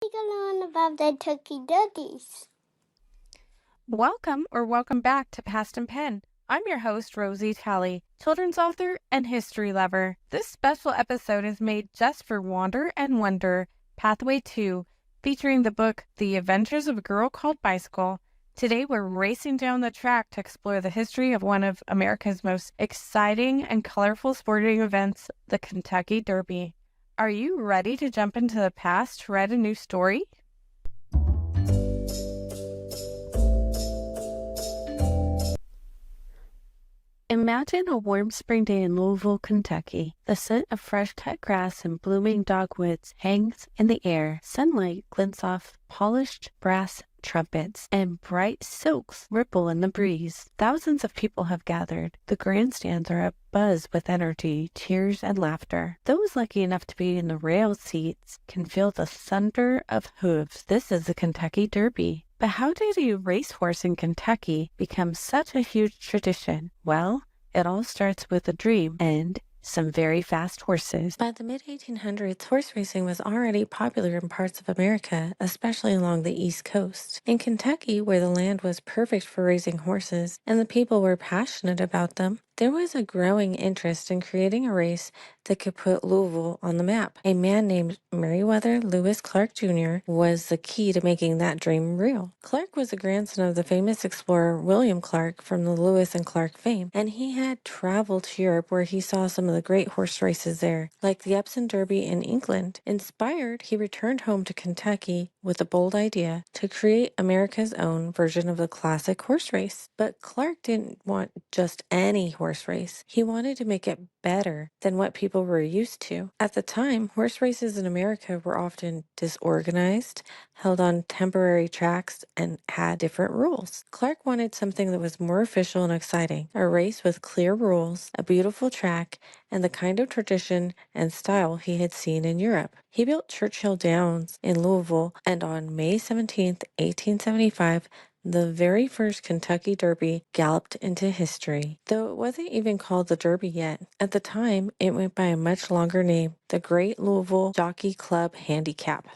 to go on about the turkey dirties. Welcome back to Past and Pen. I'm your host, Rosie Talley, children's author and history lover. This special episode is made just for Wander and Wonder, Pathway 2, featuring the book The Adventures of a Girl Called Bicycle. Today we're racing down the track to explore the history of one of America's most exciting and colorful sporting events, the Kentucky Derby. Are you ready to jump into the past to write a new story? Imagine a warm spring day in Louisville, Kentucky. The scent of fresh-cut grass and blooming dogwoods hangs in the air. Sunlight glints off polished brass trumpets, and bright silks ripple in the breeze. Thousands of people have gathered. The grandstands are abuzz with energy, cheers, and laughter. Those lucky enough to be in the rail seats can feel the thunder of hooves. This is the Kentucky Derby. But how did a racehorse in Kentucky become such a huge tradition? Well, it all starts with a dream and some very fast horses. By the mid-1800s, horse racing was already popular in parts of America, especially along the East Coast. In Kentucky, where the land was perfect for raising horses and the people were passionate about them, there was a growing interest in creating a race that could put Louisville on the map. A man named Meriwether Lewis Clark Jr. was the key to making that dream real. Clark was a grandson of the famous explorer William Clark from the Lewis and Clark fame, and he had traveled to Europe where he saw some of the great horse races there, like the Epsom Derby in England. Inspired, he returned home to Kentucky with a bold idea to create America's own version of the classic horse race. But Clark didn't want just any horse race. He wanted to make it better than what people were used to. At the time, horse races in America were often disorganized, held on temporary tracks, and had different rules. Clark wanted something that was more official and exciting, a race with clear rules, a beautiful track, and the kind of tradition and style he had seen in Europe. He built Churchill Downs in Louisville, and on May 17, 1875, the very first Kentucky Derby galloped into history, though it wasn't even called the Derby yet. At the time, it went by a much longer name, the Great Louisville Jockey Club Handicap.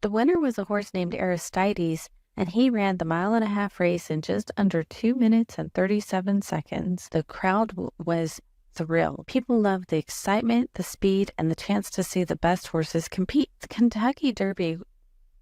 The winner was a horse named Aristides, and he ran the mile-and-a-half race in just under 2 minutes and 37 seconds. The crowd was thrilled. People loved the excitement, the speed, and the chance to see the best horses compete. The Kentucky Derby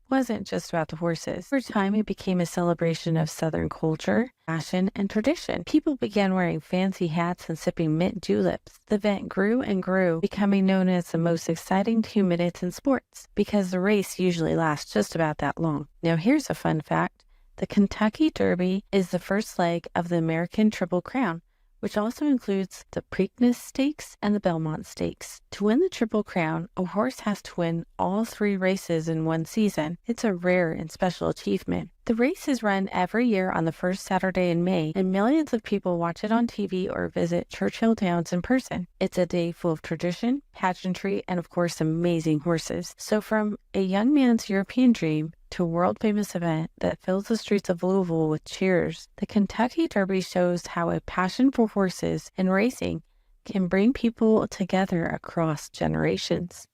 wasn't just about the horses. Over time, it became a celebration of Southern culture, fashion, and tradition. People began wearing fancy hats and sipping mint juleps. The event grew and grew, becoming known as the most exciting 2 minutes in sports, because the race usually lasts just about that long. Now, here's a fun fact. The Kentucky Derby is the first leg of the American Triple Crown, which also includes the Preakness Stakes and the Belmont Stakes. To win the Triple Crown, a horse has to win all 3 races in one season. It's a rare and special achievement. The race is run every year on the first Saturday in May, and millions of people watch it on TV or visit Churchill Downs in person. It's a day full of tradition, pageantry, and of course amazing horses. So from a young man's European dream to a world-famous event that fills the streets of Louisville with cheers, the Kentucky Derby shows how a passion for horses and racing can bring people together across generations.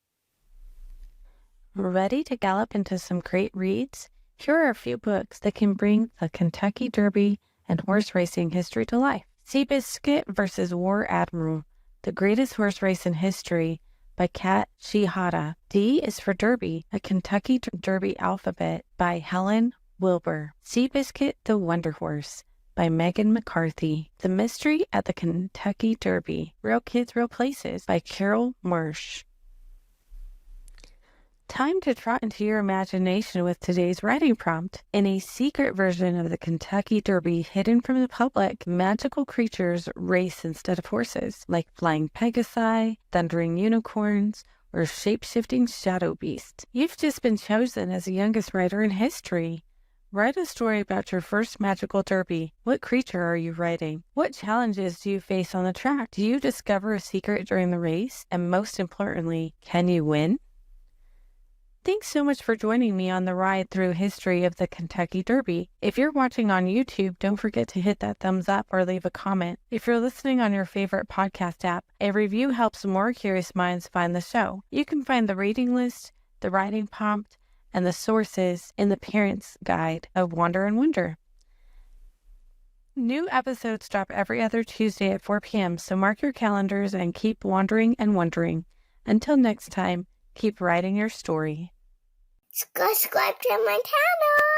Ready to gallop into some great reads? Here are a few books that can bring the Kentucky Derby and horse racing history to life. Seabiscuit vs. War Admiral, The Greatest Horse Race in History by Kat Shihata. D is for Derby, a Kentucky Derby alphabet by Helen Wilbur. Seabiscuit the Wonder Horse by Megan McCarthy. The Mystery at the Kentucky Derby, Real Kids, Real Places by Carol Marsh. Time to trot into your imagination with today's writing prompt. In a secret version of the Kentucky Derby hidden from the public, magical creatures race instead of horses, like flying pegasi, thundering unicorns, or shape-shifting shadow beasts. You've just been chosen as the youngest writer in history. Write a story about your first magical derby. What creature are you riding? What challenges do you face on the track? Do you discover a secret during the race? And most importantly, can you win? Thanks so much for joining me on the ride through history of the Kentucky Derby. If you're watching on YouTube, don't forget to hit that thumbs up or leave a comment. If you're listening on your favorite podcast app, a review helps more curious minds find the show. You can find the reading list, the writing prompt, and the sources in the Parent's Guide of Wander and Wonder. New episodes drop every other Tuesday at 4 p.m., so mark your calendars and keep wandering and wondering. Until next time, keep writing your story. Subscribe to my channel.